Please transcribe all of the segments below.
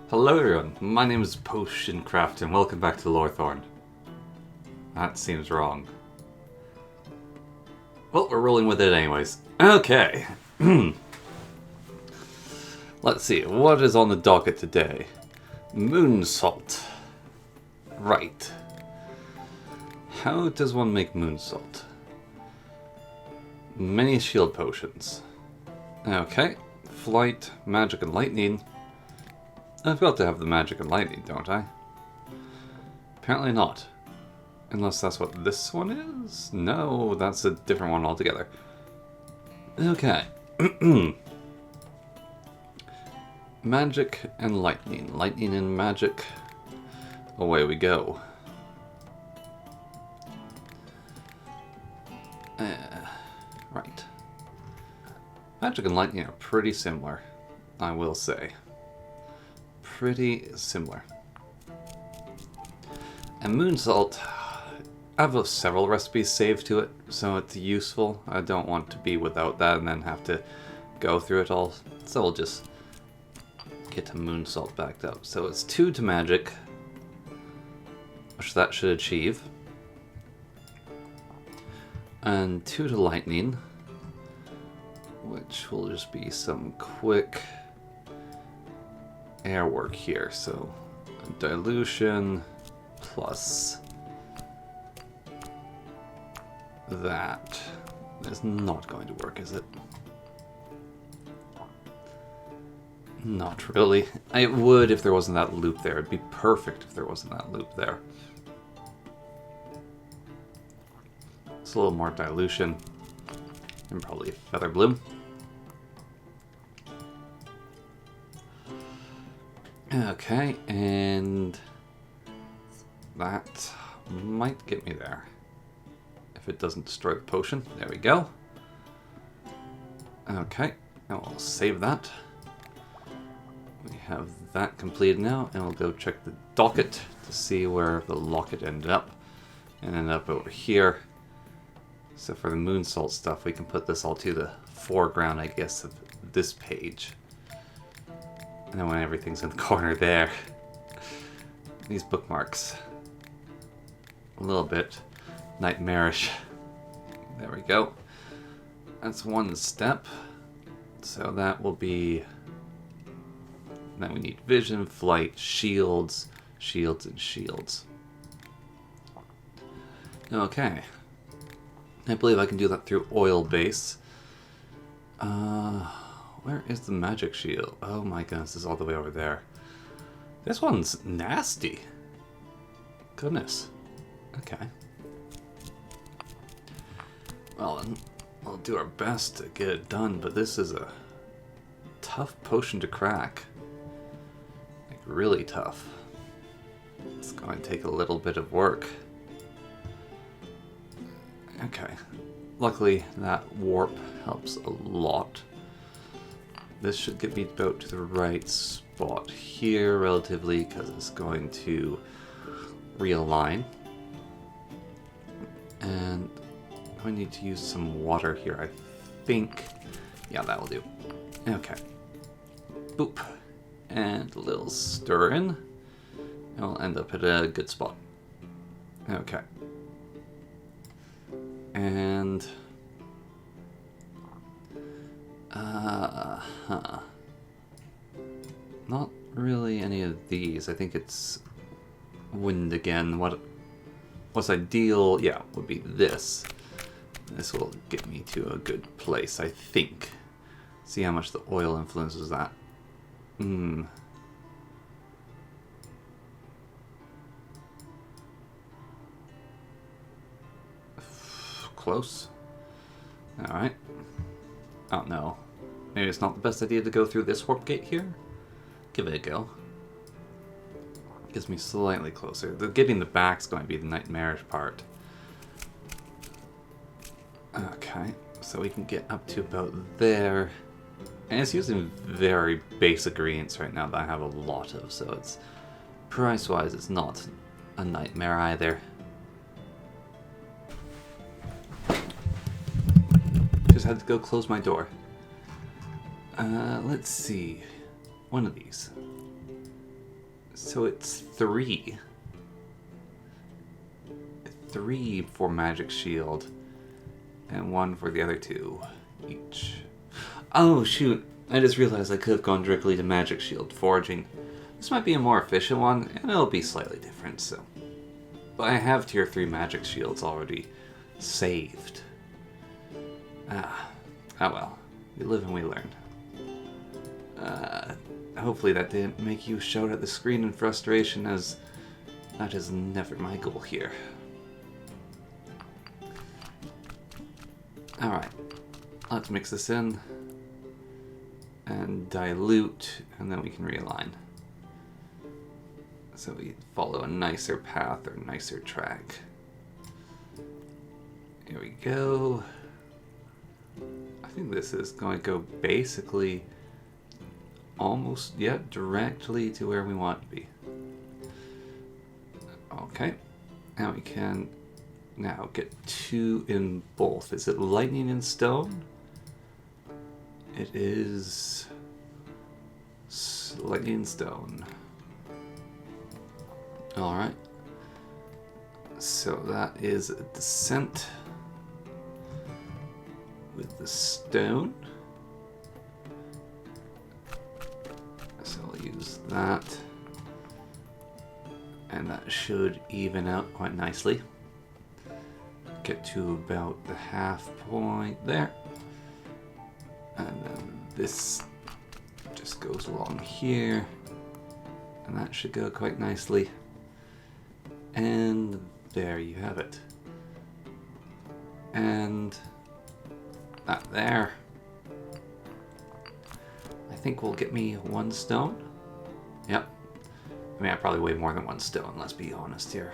Hello everyone, my name is Potioncraft and welcome back to Lorthorn. That seems wrong. Well, we're rolling with it anyways. Okay. Let's see, what is on the docket today? Moon salt. Right. How does one make moon salt? Many shield potions. Okay. Flight, magic, and lightning. I've got to have the magic and lightning, don't I? Apparently not. Unless that's what this one is? No, that's a different one altogether. Okay. Magic and lightning. Lightning and magic. Away we go. Right. Magic and lightning are pretty similar, I will say. Pretty similar. And moon salt, I have several recipes saved to it, so it's useful. I don't want to be without that and then have to go through it all. So we'll just get to moon salt backed up. So it's 2 to magic, which that should achieve. And 2 to lightning, which will just be some quick air work here. So dilution plus that is not going to work, is it? Not really. It would if there wasn't that loop there. It'd be perfect if there wasn't that loop there. It's a little more dilution and probably feather bloom. Okay, and that might get me there. If it doesn't destroy the potion. There we go. Okay, now I'll save that. We have that completed now, and we'll go check the docket to see where the locket ended up. And ended up over here. So for the moon salt stuff, we can put this all to the foreground, I guess, of this page. And then when everything's in the corner there, these bookmarks, a little bit nightmarish. There we go. That's one step. So that will be, then we need vision, flight, shields, shields, and shields. Okay. I believe I can do that through oil base. Where is the magic shield? Oh my goodness, it's all the way over there. This one's nasty. Goodness. Okay. Well, we'll do our best to get it done, but this is a tough potion to crack. Like, really tough. It's going to take a little bit of work. Okay. Luckily, that warp helps a lot. This should get me about to the right spot here, relatively, because it's going to realign. And I need to use some water here, I think. Yeah, that will do. Okay. Boop. And a little stir in. And we'll end up at a good spot. Okay. And not really any of these. I think it's wind again. What's ideal, yeah, would be this. This will get me to a good place, I think. See how much the oil influences that. Close. Alright. Oh no. Maybe it's not the best idea to go through this warp gate here? Give it a go. Gets me slightly closer. Getting the back's going to be the nightmarish part. Okay, so we can get up to about there. And it's using very basic ingredients right now that I have a lot of, so it's price-wise it's not a nightmare either. Just had to go close my door. Let's see. One of these. So it's 3. 3 for Magic Shield, and 1 for the other 2 each. Oh shoot, I just realized I could have gone directly to Magic Shield Foraging. This might be a more efficient one, and it'll be slightly different, so. But I have tier 3 Magic Shields already saved. Oh well, we live and we learn. Hopefully that didn't make you shout at the screen in frustration, as that is never my goal here. Alright, let's mix this in and dilute, and then we can realign. So we follow a nicer path or nicer track. Here we go. I think this is going to go basically almost, yeah, directly to where we want to be. Okay, now we can now get 2 in both. Is it lightning and stone? It is lightning and stone. Alright, so that is a descent with the stone. So I'll use that, and that should even out quite nicely. Get to about the half point there, and then this just goes along here, and that should go quite nicely. And there you have it. And that there, I think will get me 1 stone. Yep. I mean, I probably weigh more than 1 stone, let's be honest here.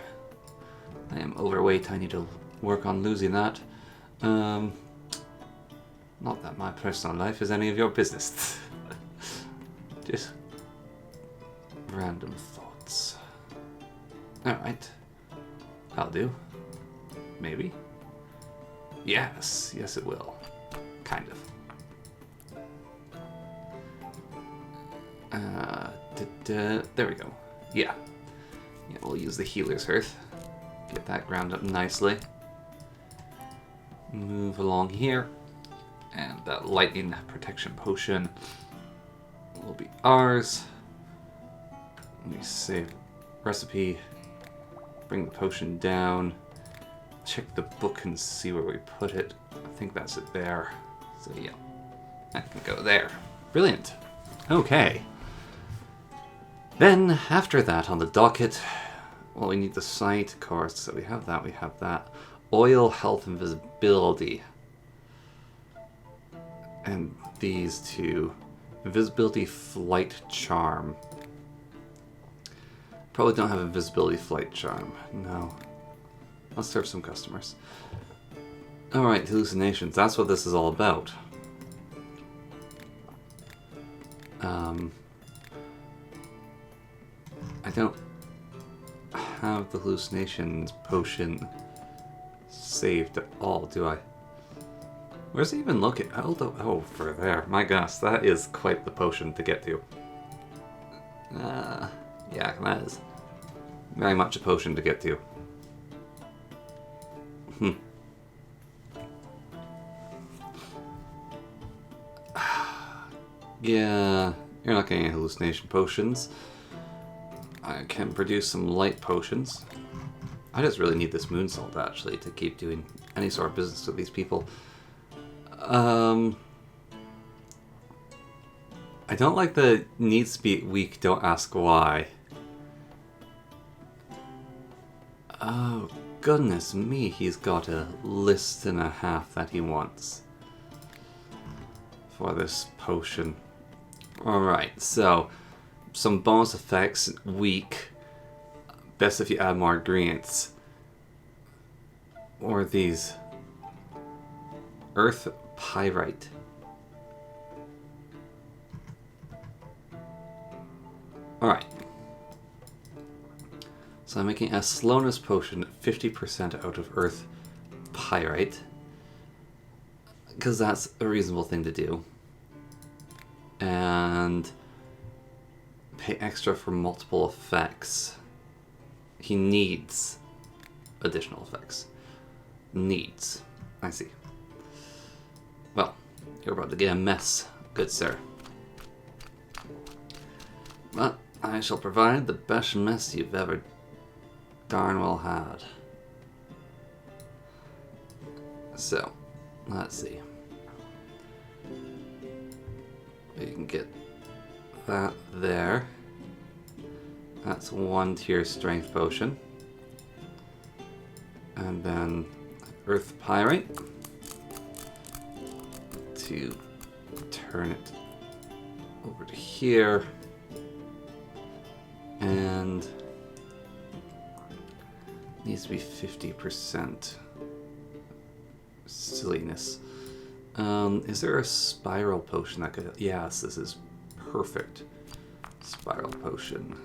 I am overweight, I need to work on losing that. Not that my personal life is any of your business. Just random thoughts. Alright. That'll do. Maybe. Yes. Yes, it will. Kind of. There we go. Yeah. Yeah, we'll use the Healer's Hearth. Get that ground up nicely. Move along here. And that Lightning Protection Potion will be ours. Let me save recipe. Bring the potion down. Check the book and see where we put it. I think that's it there. So yeah, that can go there. Brilliant. Okay. Then, after that, on the docket, well, we need the sight, of course. So we have that, we have that. Oil, health, and visibility. And these 2. Invisibility, flight, charm. Probably don't have a visibility, flight, charm. No. Let's serve some customers. Alright, hallucinations. That's what this is all about. I don't have the hallucinations potion saved at all, do I? Where's it even looking? Oh, for there. My gosh, that is quite the potion to get to. Yeah, that is very much a potion to get to. Yeah, you're not getting any hallucination potions. I can produce some light potions. I just really need this moon salt, actually, to keep doing any sort of business with these people. I don't like the needs to be weak, don't ask why. Oh, goodness me, he's got a list and a half that he wants for this potion. Alright, so some bonus effects, weak. Best if you add more ingredients. Or these. Earth Pyrite. Alright. So I'm making a slowness potion 50% out of Earth Pyrite. Because that's a reasonable thing to do. And Pay extra for multiple effects. He needs additional effects. Needs. I see. Well, you're about to get a mess, good sir. But I shall provide the best mess you've ever darn well had. So, let's see. We can get that there. That's 1 tier strength potion. And then earth pyrite to turn it over to here. And needs to be 50%. Silliness. Is there a spiral potion that could... Yes, this is perfect. Spiral potion.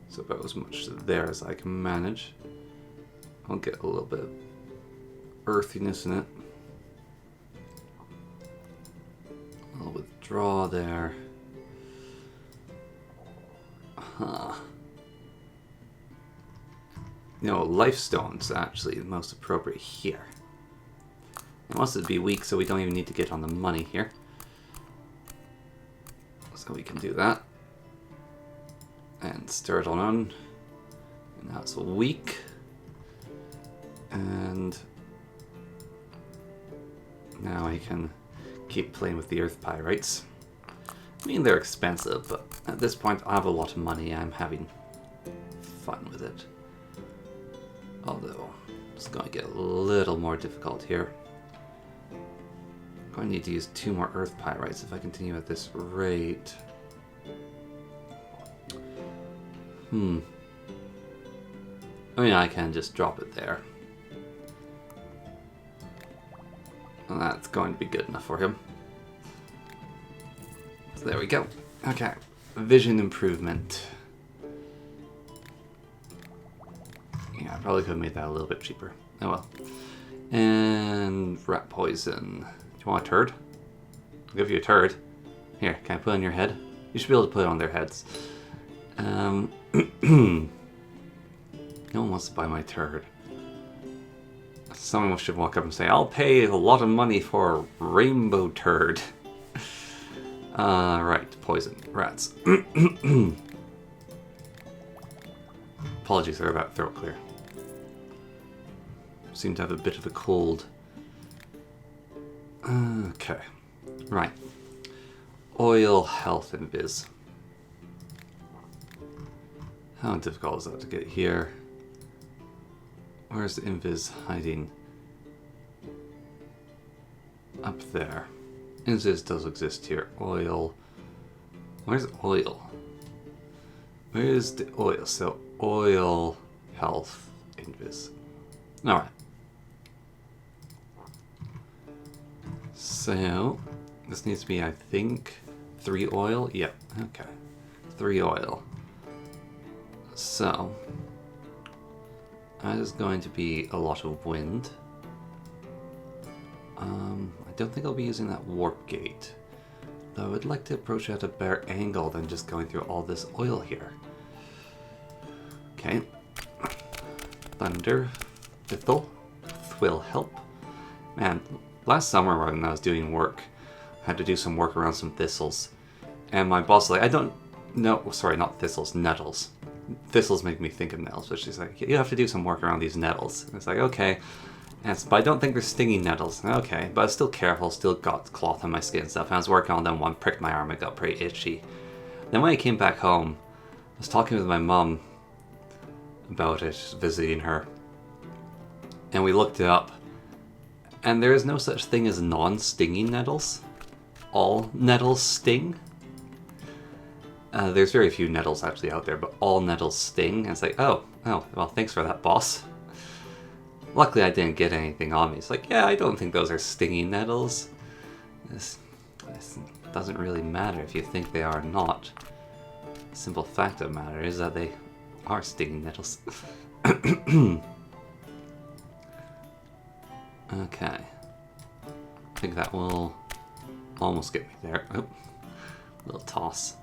It's about as much there as I can manage. I'll get a little bit of earthiness in it. I'll withdraw there. Huh. No, life stone's actually the most appropriate here. It wants it to be weak, so we don't even need to get on the money here. So we can do that. And stir it on. And now it's weak. And now I can keep playing with the earth pyrites. I mean, they're expensive, but at this point I have a lot of money. I'm having fun with it. Although, it's going to get a little more difficult here. I'm going to need to use 2 more earth pyrites if I continue at this rate. I mean, I can just drop it there. And that's going to be good enough for him. So there we go. Okay, vision improvement. Yeah, I probably could have made that a little bit cheaper. Oh well. And rat poison. Do you want a turd? I'll give you a turd. Here, can I put it on your head? You should be able to put it on their heads. No one wants to buy my turd. Someone should walk up and say, I'll pay a lot of money for a rainbow turd. Right, poison. Rats. Apologies there about throat clear. Seem to have a bit of a cold. Okay. Right. Oil, health, and viz. How difficult is that to get here? Where's the invis hiding? Up there. Invis does exist here. Oil. Where's oil? Where's the oil? So oil, health, invis. Alright. So this needs to be, I think, 3 oil? Yep, okay. 3 oil. So that is going to be a lot of wind. I don't think I'll be using that warp gate. Though I would like to approach it at a better angle than just going through all this oil here. Okay. Thunder. Thithel will help. Man, last summer when I was doing work, I had to do some work around some thistles. And my boss was like, I don't know, sorry, not thistles, nettles. Thistles make me think of nettles, but she's like, you have to do some work around these nettles. And it's like, okay. But I don't think they're stinging nettles. Okay, but I was still careful, still got cloth on my skin and stuff. And I was working on them, one pricked my arm, it got pretty itchy. Then when I came back home, I was talking with my mum about it, visiting her. And we looked it up. And there is no such thing as non-stinging nettles. All nettles sting. There's very few nettles actually out there, but all nettles sting. And it's like, oh, well, thanks for that, boss. Luckily, I didn't get anything on me. It's like, yeah, I don't think those are stinging nettles. This doesn't really matter if you think they are or not. The simple fact of the matter is that they are stinging nettles. Okay. I think that will almost get me there. Oh, little toss.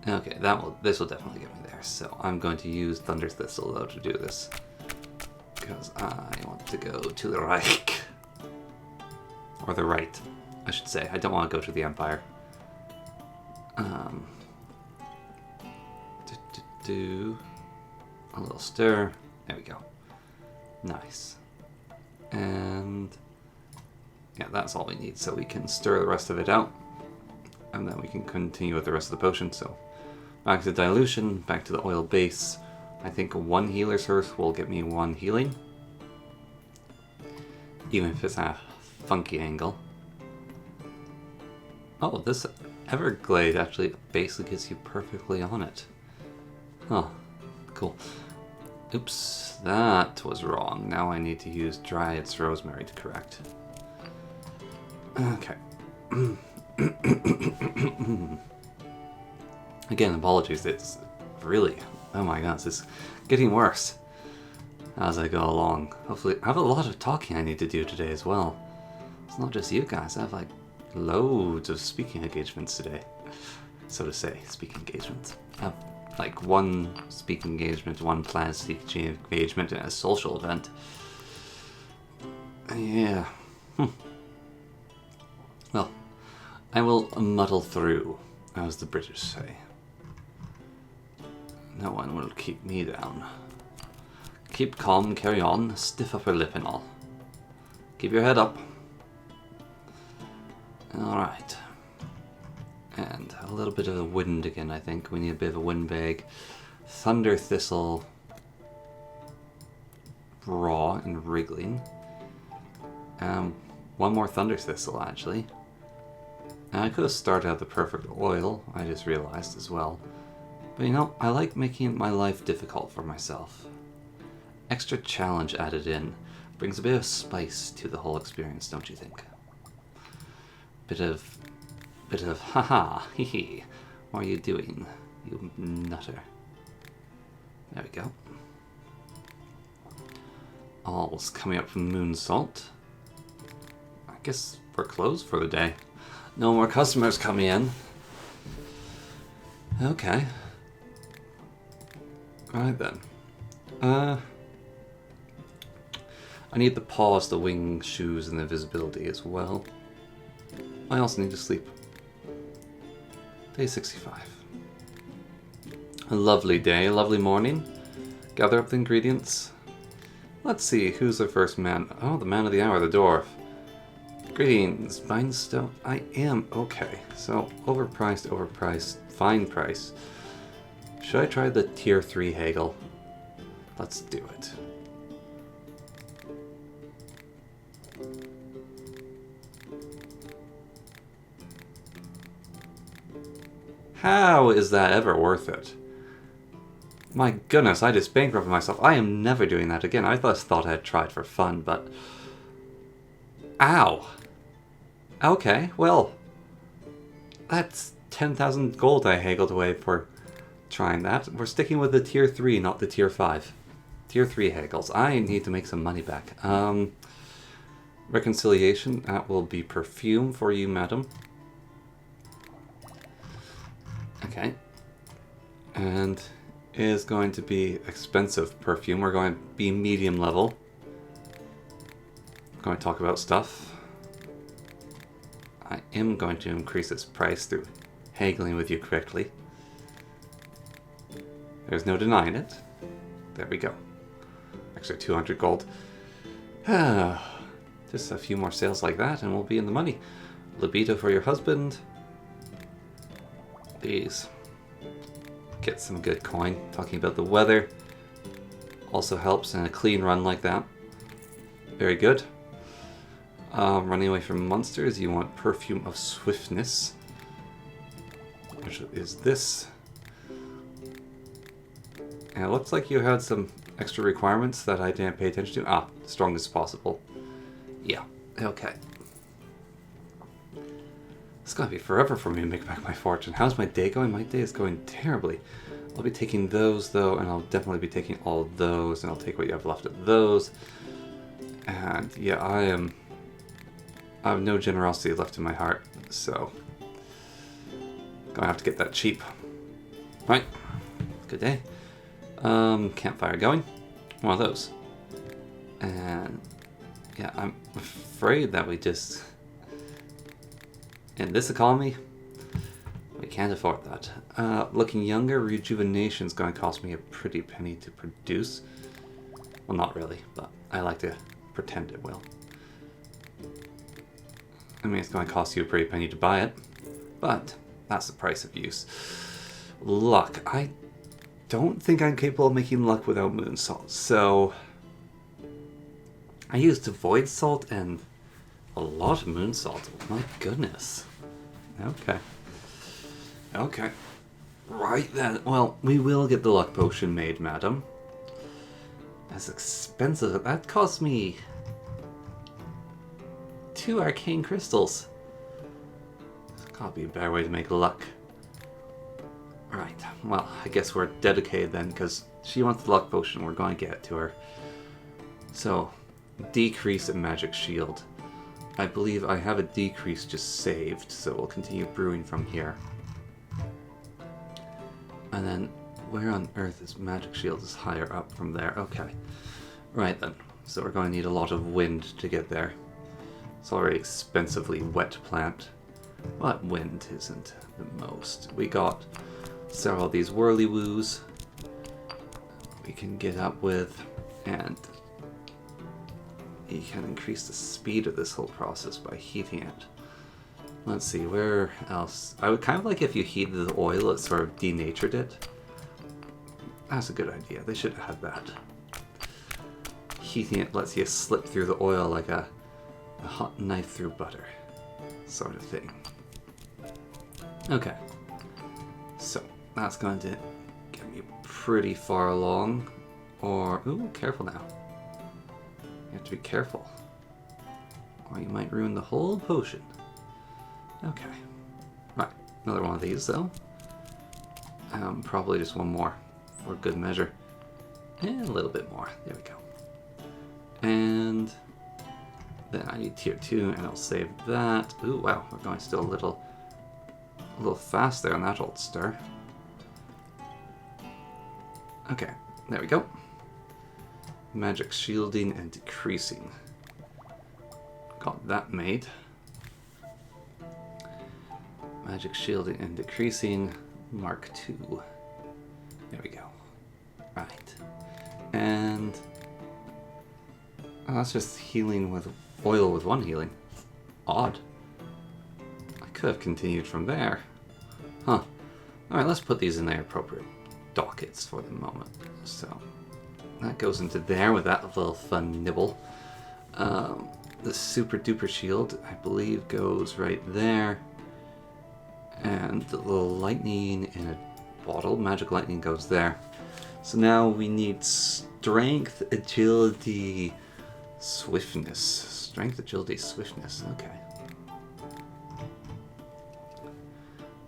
Okay, this will definitely get me there. So I'm going to use Thunder Thistle though to do this, because I want to go to the Reich, or the right, I should say. I don't want to go to the Empire. Do a little stir. There we go. Nice. And yeah, that's all we need. So we can stir the rest of it out, and then we can continue with the rest of the potion. So back to dilution, back to the oil base. I think one healer's hearth will get me one healing, even if it's a funky angle. Oh, this Everglade actually basically gets you perfectly on it. Huh, cool. Oops, that was wrong. Now I need to use Dryad's Rosemary to correct. Okay. Again, apologies, it's really, oh my gosh, it's getting worse as I go along. Hopefully, I have a lot of talking I need to do today as well. It's not just you guys, I have like loads of speaking engagements today. So to say, speaking engagements. I have like one speaking engagement, one planned speaking engagement, and a social event. Yeah. Well, I will muddle through, as the British say. No one will keep me down. Keep calm, carry on, stiff upper lip and all. Keep your head up. Alright. And a little bit of a wind again, I think. We need a bit of a wind bag. Thunder Thistle. Raw and wriggling. One more Thunder Thistle, actually. And I could have started out the perfect oil, I just realized as well. But you know, I like making my life difficult for myself. Extra challenge added in brings a bit of spice to the whole experience, don't you think? Bit of haha, hee hee. What are you doing, you nutter? There we go. All's coming up from Moon Salt. I guess we're closed for the day. No more customers coming in. Okay. Alright then. I need the paws, the wings, shoes, and the visibility as well. I also need to sleep. Day 65. A lovely day, a lovely morning. Gather up the ingredients. Let's see, who's the first man? Oh, the man of the hour, the dwarf. Greetings, Bindstone. I am okay. So, overpriced, fine price. Should I try the tier 3 haggle? Let's do it. How is that ever worth it? My goodness, I just bankrupted myself. I am never doing that again. I just thought I had tried for fun, but... Ow! Okay, well... That's 10,000 gold I haggled away for trying that. We're sticking with the tier 3, not the tier 5. Tier 3 haggles. I need to make some money back. Reconciliation, that will be perfume for you, madam. Okay. And is going to be expensive perfume. We're going to be medium level. Going to talk about stuff. I am going to increase its price through haggling with you correctly. There's no denying it. There we go. Extra 200 gold. Just a few more sales like that and we'll be in the money. Libido for your husband. These. Get some good coin. Talking about the weather also helps in a clean run like that. Very good. Running away from monsters, you want Perfume of Swiftness, which is this. And it looks like you had some extra requirements that I didn't pay attention to. Strong as possible. Yeah, okay. It's gonna be forever for me to make back my fortune. How's my day going? My day is going terribly. I'll be taking those though, and I'll definitely be taking all of those, and I'll take what you have left of those. And yeah, I have no generosity left in my heart, so gonna have to get that cheap. Right. Good day. Campfire going. One of those. And yeah, I'm afraid that we just, in this economy, we can't afford that. Looking younger, rejuvenation's going to cost me a pretty penny to produce. Well, not really, but I like to pretend it will. I mean, it's going to cost you a pretty penny to buy it, but that's the price of use. Luck. I don't think I'm capable of making luck without moon salt, so I used void salt and a lot of moon salt. My goodness. Okay. Okay. Right then. Well, we will get the luck potion made, madam. That's expensive. That cost me 2 arcane crystals. There's gotta be a better way to make luck. Right. Well, I guess we're dedicated then, because she wants the luck potion. We're going to get it to her. So, decrease in magic shield. I believe I have a decrease just saved, so we'll continue brewing from here. And then, where on earth is magic shield is higher up from there? Okay. Right then. So we're going to need a lot of wind to get there. It's already expensively wet plant. But wind isn't the most. We got several of these whirly-woos we can get up with, and you can increase the speed of this whole process by heating it. Let's see, where else? I would kind of like if you heated the oil, it sort of denatured it. That's a good idea. They should have had that. Heating it lets you slip through the oil like a hot knife through butter, sort of thing. Okay. So, that's going to get me pretty far along. Or, ooh, careful now. You have to be careful, or you might ruin the whole potion. Okay. Right. Another one of these, though. Probably just one more for good measure. And a little bit more. There we go. And then I need tier 2, and I'll save that. Ooh, wow. We're going still a little fast there on that old stir. Okay. There we go. Magic shielding and decreasing. Got that made. Magic shielding and decreasing, Mark II. There we go. Right. And oh, that's just healing with oil with one healing. Odd. I could have continued from there. Huh. Alright, let's put these in their appropriate dockets for the moment. So that goes into there with that little fun nibble. The super duper shield, I believe, goes right there. And the little lightning in a bottle, magic lightning, goes there. So now we need strength, agility, swiftness. Strength, agility, swiftness. Okay.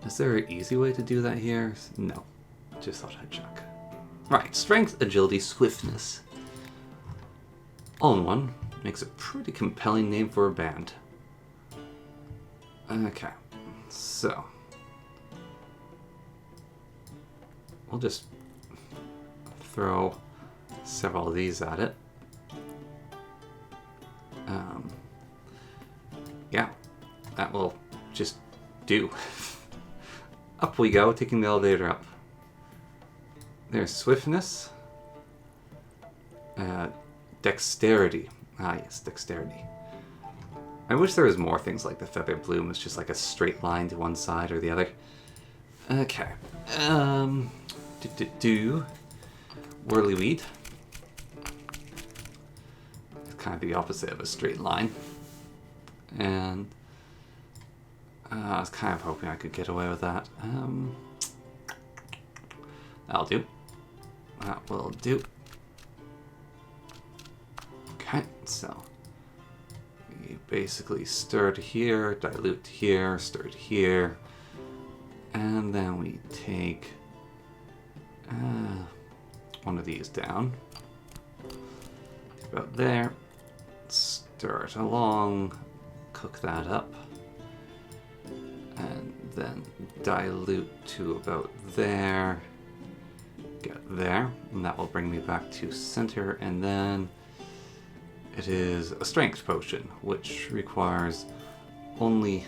Is there an easy way to do that here? No. Just thought I'd check. Right, strength, agility, swiftness. All in one. Makes a pretty compelling name for a band. Okay. So we'll just throw several of these at it. Yeah, that will just do. Up we go, taking the elevator up. There's swiftness. Dexterity. Ah yes, dexterity. I wish there was more things like the feather bloom. It's just like a straight line to one side or the other. Okay. Whirlyweed. It's kind of the opposite of a straight line. And I was kind of hoping I could get away with that. That'll do. That will do. Okay, so you basically stir to here, dilute to here, stir to here, and then we take one of these down, about there, stir it along, cook that up, and then dilute to about there, get there, and that will bring me back to center, and then it is a strength potion, which requires only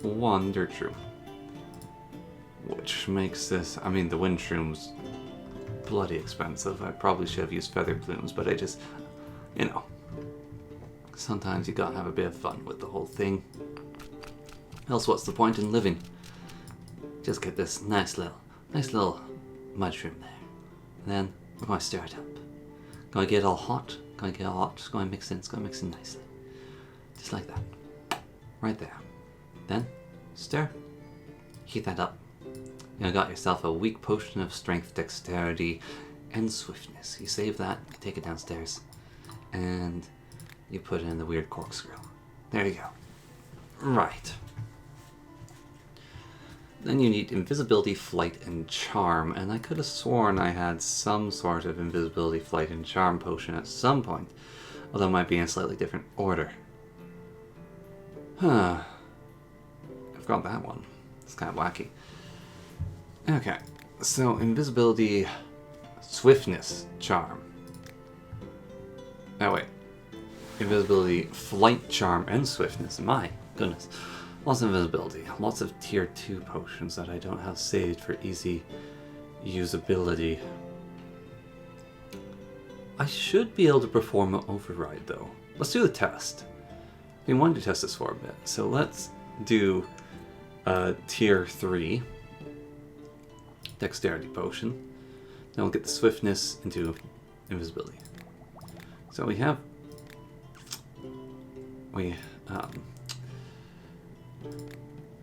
one dirt shroom, which makes this, I mean, the wind shroom's bloody expensive. I probably should have used feather plumes, but I just, you know, sometimes you gotta have a bit of fun with the whole thing. Else what's the point in living? Just get this nice little mushroom there. And then we're going to stir it up. Going to get it all hot. Just going to mix in. It's going to mix in nicely. Just like that. Right there. Then stir. Heat that up. You got yourself a weak potion of strength, dexterity, and swiftness. You save that. You take it downstairs. And you put it in the weird corkscrew. There you go. Right. Then you need invisibility, flight, and charm, and I could have sworn I had some sort of invisibility, flight, and charm potion at some point, although it might be in a slightly different order. I've got that one. It's kind of wacky. Okay, so invisibility, swiftness, charm. Oh wait. Invisibility, flight, charm, and swiftness. My goodness. Lots of invisibility. Lots of tier 2 potions that I don't have saved for easy usability. I should be able to perform an override though. Let's do the test. I've been wanting to test this for a bit. So let's do a tier 3 dexterity potion. Then we'll get the swiftness into invisibility. So we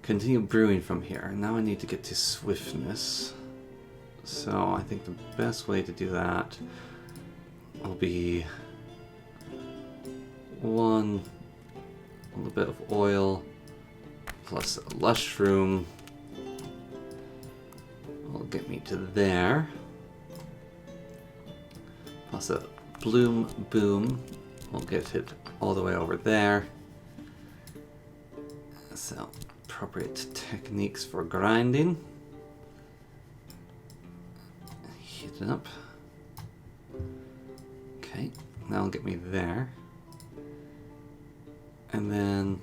continue brewing from here. Now I need to get to swiftness. So I think the best way to do that will be a little bit of oil plus a mushroom will get me to there. Plus a bloom boom will get it all the way over there. So appropriate techniques for grinding. Heat it up. Okay, that'll get me there. And then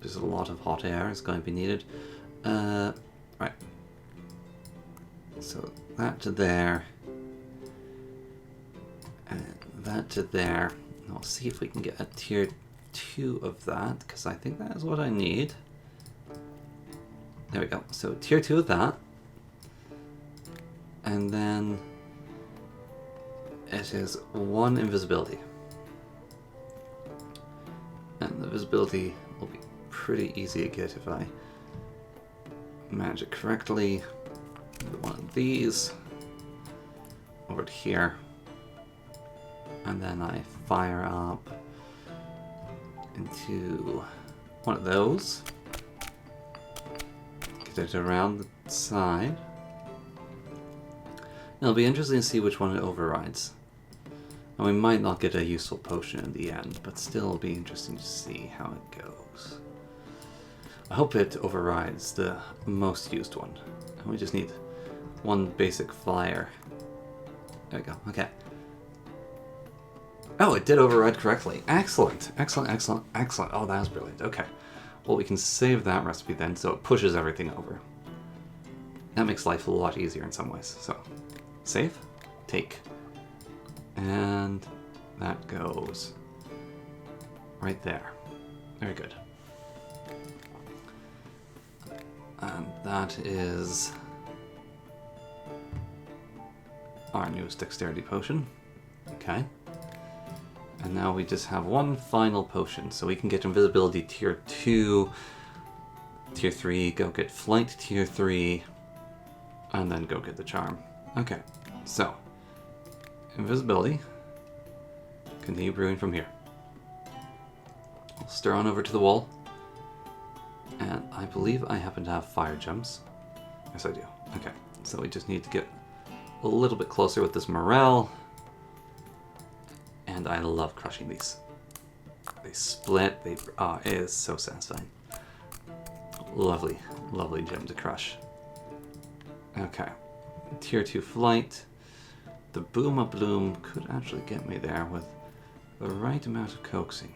there's a lot of hot air is going to be needed. Right. So that to there. And that to there. And I'll see if we can get a tier 2 of that, because I think that is what I need. There we go. So tier 2 of that. And then it is 1 invisibility. And the visibility will be pretty easy to get if I manage it correctly. One of these over to here. And then I fire up into one of those. Get it around the side. It'll be interesting to see which one it overrides. And we might not get a useful potion in the end, but still it'll be interesting to see how it goes. I hope it overrides the most used one. And we just need one basic flyer. There we go, okay. Oh, it did override correctly. Excellent, excellent, excellent, excellent. Oh, that was brilliant. Okay. Well, we can save that recipe then, so it pushes everything over. That makes life a lot easier in some ways. So, save, take, and that goes right there. Very good. And that is our newest dexterity potion. Okay. And now we just have one final potion, so we can get invisibility tier 2, tier 3, go get flight tier 3, and then go get the charm. Okay, so invisibility, continue brewing from here. I'll stir on over to the wall, and I believe I happen to have fire gems. Yes, I do. Okay, so we just need to get a little bit closer with this morale. And I love crushing these. They split, it is so satisfying. Lovely, lovely gem to crush. Okay. Tier 2 flight. The Booma Bloom could actually get me there with the right amount of coaxing.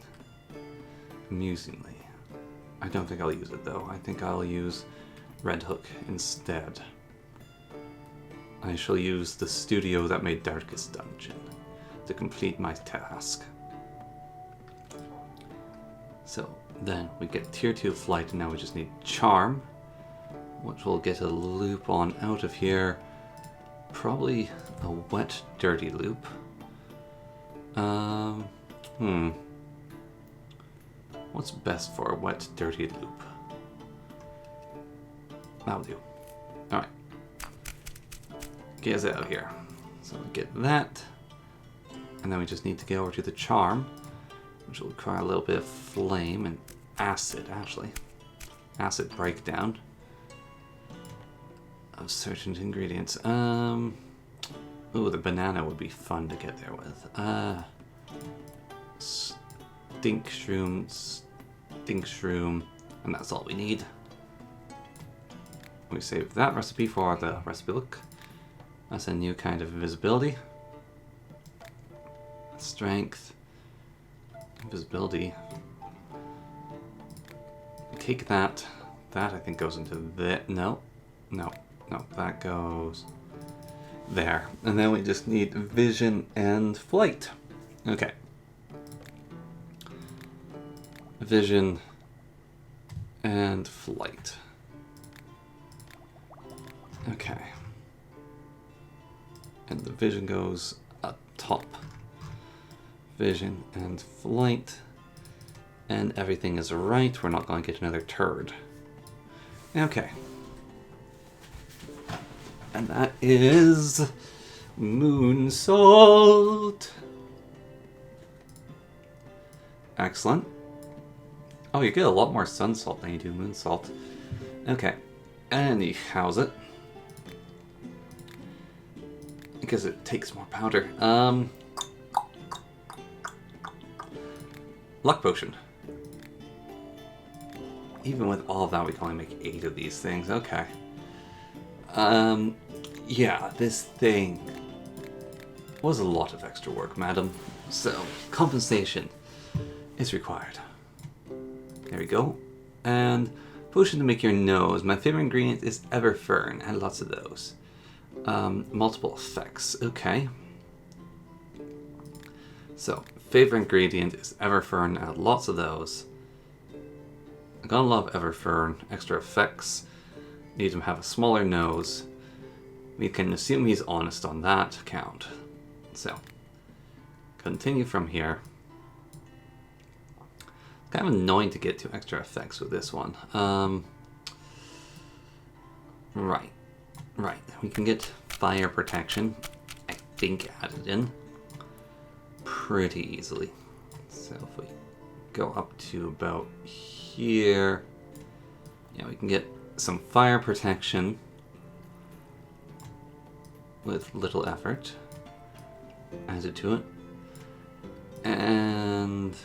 Amusingly. I don't think I'll use it though. I think I'll use Red Hook instead. I shall use the studio that made Darkest Dungeon to complete my task. So then we get tier 2 flight, and now we just need charm, which will get a loop on out of here. Probably a wet, dirty loop. What's best for a wet, dirty loop? That'll do. Alright. Get us out of here. So we get that. And then we just need to get over to the charm, which will require a little bit of flame and acid, actually. Acid breakdown of certain ingredients. Ooh, the banana would be fun to get there with. Stink shroom, and that's all we need. We save that recipe for the recipe book. That's a new kind of invisibility. Strength. Invisibility. Take that. That I think goes into the... No, that goes there. And then we just need vision and flight. Okay. Vision and flight. Okay. And the vision goes up top. Vision and flight. And everything is right. We're not going to get another turd. Okay. And that is moon salt. Excellent. Oh, you get a lot more sun salt than you do moon salt. Okay. And you house it. Because it takes more powder. Luck potion. Even with all of that, we can only make 8 of these things. Okay. Yeah, this thing was a lot of extra work, madam. So, compensation is required. There we go. And potion to make your nose. My favorite ingredient is Everfern. Add lots of those. Multiple effects. Okay. So, favorite ingredient is Everfern. Add lots of those. I'm gonna love Everfern. Extra effects. Need him to have a smaller nose. We can assume he's honest on that count. So, continue from here. Kind of annoying to get to extra effects with this one. Right. We can get fire protection, I think, added in pretty easily. So if we go up to about here, yeah, we can get some fire protection with little effort added to it. And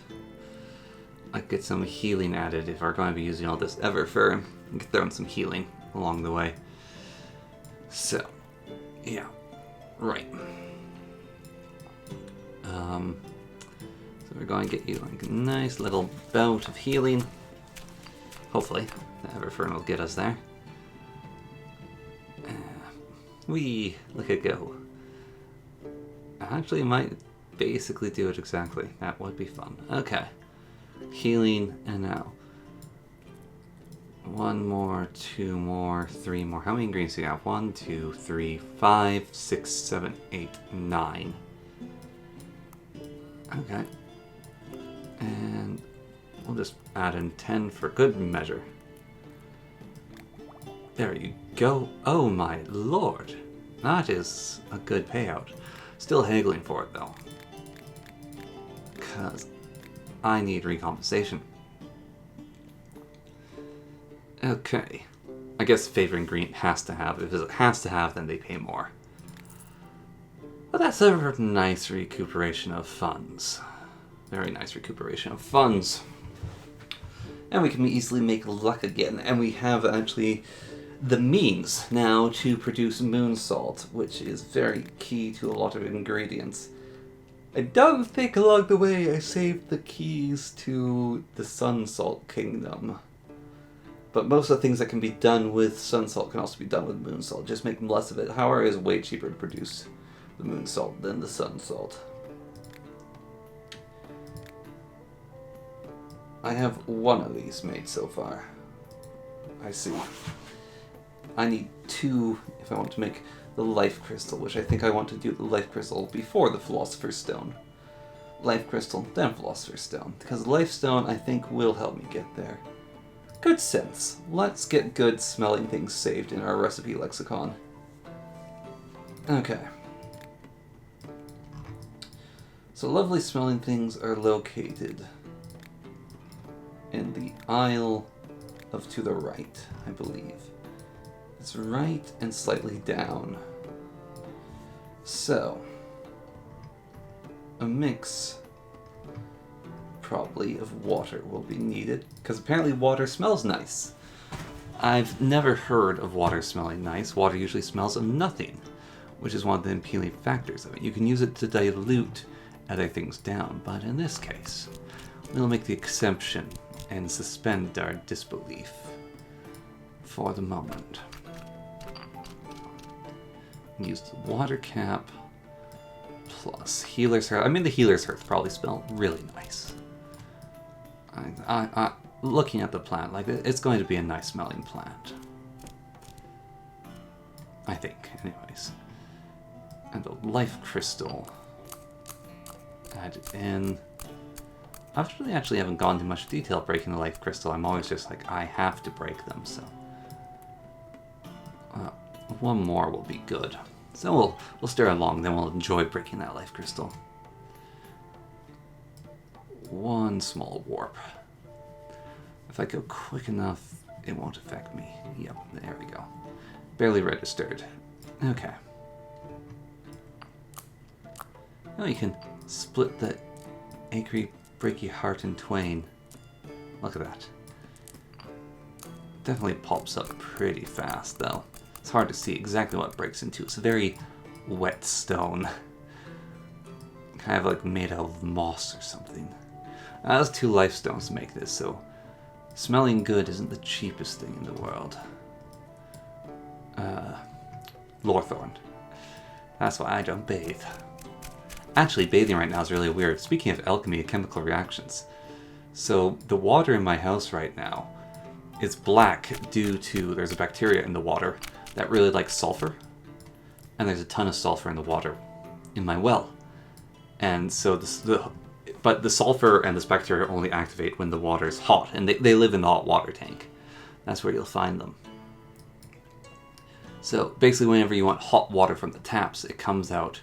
I get some healing added if we're going to be using all this Everfur. We can throw in some healing along the way. So, yeah, right. So we're going to get you like a nice little bout of healing. Hopefully, the Everfern will get us there. Look at go. I actually might basically do it exactly. That would be fun. Okay. Healing, and now 1 more, 2 more, 3 more. How many ingredients do you have? 1, 2, 3, 5, 6, 7, 8, 9. Okay. And we'll just add in 10 for good measure. There you go. Oh my lord. That is a good payout. Still haggling for it though. Because I need recompensation. Okay. I guess favorite ingredient has to have. If it has to have, then they pay more. But that's a nice recuperation of funds. Very nice recuperation of funds. And we can easily make luck again. And we have actually the means now to produce moon salt, which is very key to a lot of ingredients. I don't think along the way I saved the keys to the Sun Salt Kingdom. But most of the things that can be done with Sun Salt can also be done with Moon Salt. Just make less of it. However, it is way cheaper to produce the Moon Salt than the Sun Salt. I have one of these made so far. I see. I need 2 if I want to make the Life Crystal, which I think I want to do the Life Crystal before the Philosopher's Stone. Life Crystal, then Philosopher's Stone. Because Life Stone, I think, will help me get there. Good sense. Let's get good smelling things saved in our recipe lexicon. Okay. So lovely smelling things are located in the aisle of to the right, I believe. It's right and slightly down. So, a mix probably of water will be needed, because apparently water smells nice. I've never heard of water smelling nice. Water usually smells of nothing, which is one of the appealing factors of it. You can use it to dilute other things down, but in this case, we'll make the exception and suspend our disbelief for the moment. Use the water cap plus Healer's Hearth. I mean, the Healer's Hearth probably smell really nice. Looking at the plant, like, it's going to be a nice smelling plant. I think, anyways. And the Life Crystal. Add it in. I actually haven't gone into much detail breaking the Life Crystal. I'm always just like, I have to break them, so. One more will be good. So we'll stir along, then we'll enjoy breaking that Life Crystal. 1 small warp. If I go quick enough, it won't affect me. Yep, there we go. Barely registered. Okay. Now you can split the achy, breaky heart in twain. Look at that. Definitely pops up pretty fast, though. It's hard to see exactly what it breaks into. It's a very wet stone. Kind of like made out of moss or something. That's 2 life stones to make this, so smelling good isn't the cheapest thing in the world. Lorthorn. That's why I don't bathe. Actually, bathing right now is really weird. Speaking of alchemy and chemical reactions. So, the water in my house right now is black due to there's a bacteria in the water that really likes sulfur. And there's a ton of sulfur in the water in my well. And so but the sulfur and this bacteria only activate when the water is hot, and they live in the hot water tank. That's where you'll find them. So basically whenever you want hot water from the taps, it comes out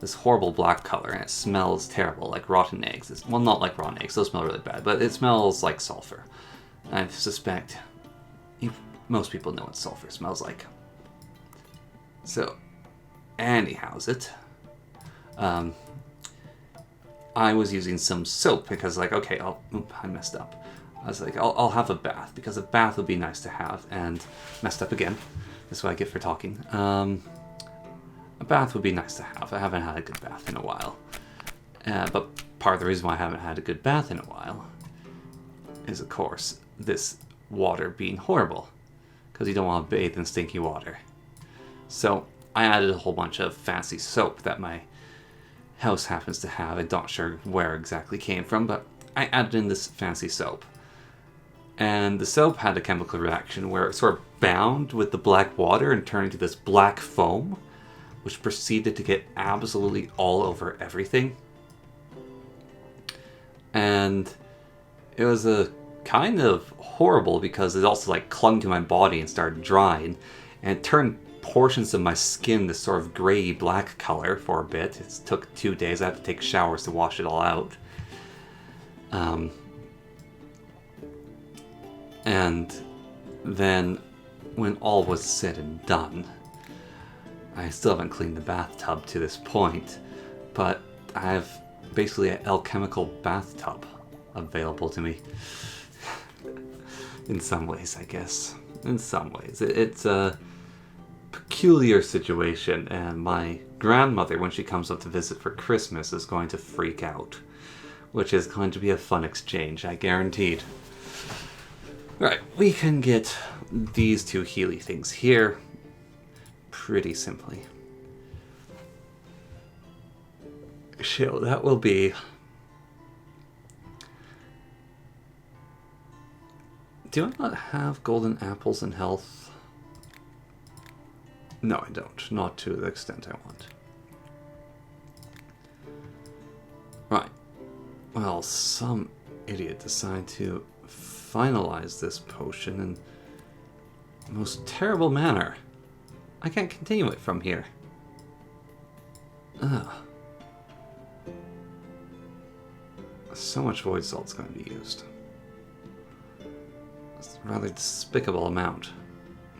this horrible black color, and it smells terrible, like rotten eggs. Well, not like rotten eggs, those smell really bad, but it smells like sulfur. I suspect most people know what sulfur smells like. So, anyhow's it. I was using some soap because, like, okay, I messed up. I was like, I'll have a bath because a bath would be nice to have, and messed up again. That's what I get for talking. A bath would be nice to have. I haven't had a good bath in a while. But part of the reason why I haven't had a good bath in a while is, of course, this water being horrible. Because you don't want to bathe in stinky water. So I added a whole bunch of fancy soap that my house happens to have. I'm not sure where exactly came from, but I added in this fancy soap. And the soap had a chemical reaction where it sort of bound with the black water and turned into this black foam, which proceeded to get absolutely all over everything. And it was a kind of horrible because it also like clung to my body and started drying, and it turned portions of my skin this sort of gray black color for a bit. It took 2 days. I had to take showers to wash it all out. And then when all was said and done, I still haven't cleaned the bathtub to this point, but I have basically an alchemical bathtub available to me. In some ways, I guess. In some ways. It's a peculiar situation, and my grandmother, when she comes up to visit for Christmas, is going to freak out. Which is going to be a fun exchange, I guaranteed. Right, we can get these two Healy things here pretty simply. So that will be... Do I not have golden apples in health? No, I don't. Not to the extent I want. Right. Well, some idiot decided to finalize this potion in the most terrible manner. I can't continue it from here. Ugh. So much void salt's going to be used. It's a rather despicable amount.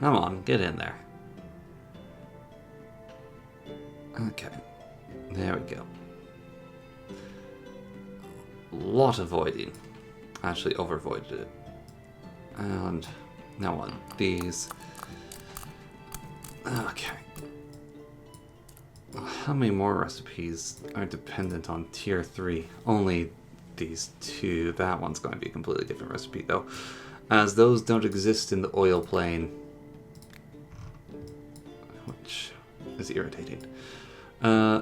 Come on, get in there. Okay. There we go. Lot of voiding. Actually overvoided it. And now on these. Okay. How many more recipes are dependent on tier 3? Only these two. That one's going to be a completely different recipe though, as those don't exist in the oil plane, which is irritating.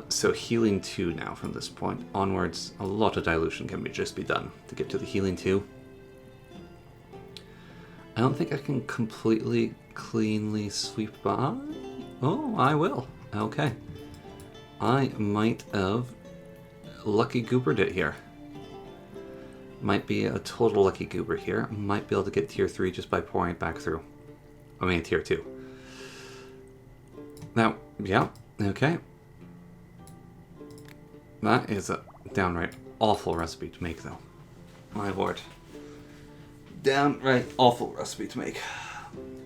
So healing 2 now from this point onwards. A lot of dilution can just be done to get to the healing 2. I don't think I can completely cleanly sweep by. Oh, I will. Okay. I might have lucky goobered it here. Might be a total lucky goober here. Might be able to get tier 3 just by pouring it back through. I mean tier 2. Now, yeah, okay. That is a downright awful recipe to make though. My lord. Downright awful recipe to make.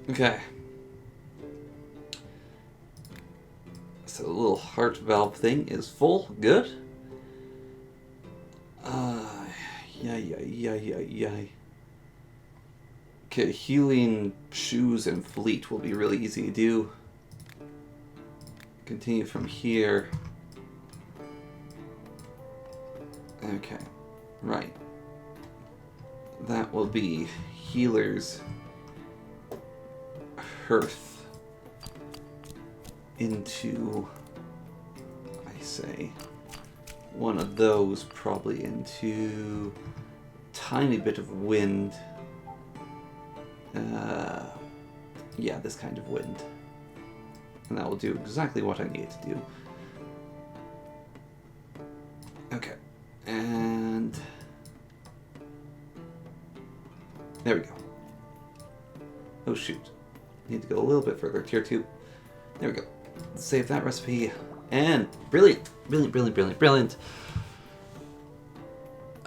Okay. So the little heart valve thing is full. Good. Yay. Okay, healing shoes and fleet will be really easy to do. Continue from here. Okay, right. That will be healer's hearth into, I say, one of those probably into tiny bit of wind. Yeah, this kind of wind. And that will do exactly what I need it to do. Okay. And there we go. Oh shoot. Need to go a little bit further. Tier 2. There we go. Save that recipe. And brilliant. Brilliant.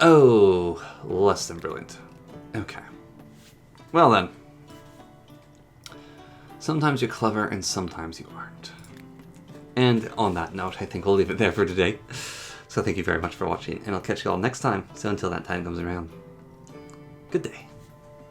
Oh, less than brilliant. Okay. Well then. Sometimes you're clever and sometimes you aren't. And on that note, I think we'll leave it there for today. So thank you very much for watching, and I'll catch you all next time. So until that time comes around, good day.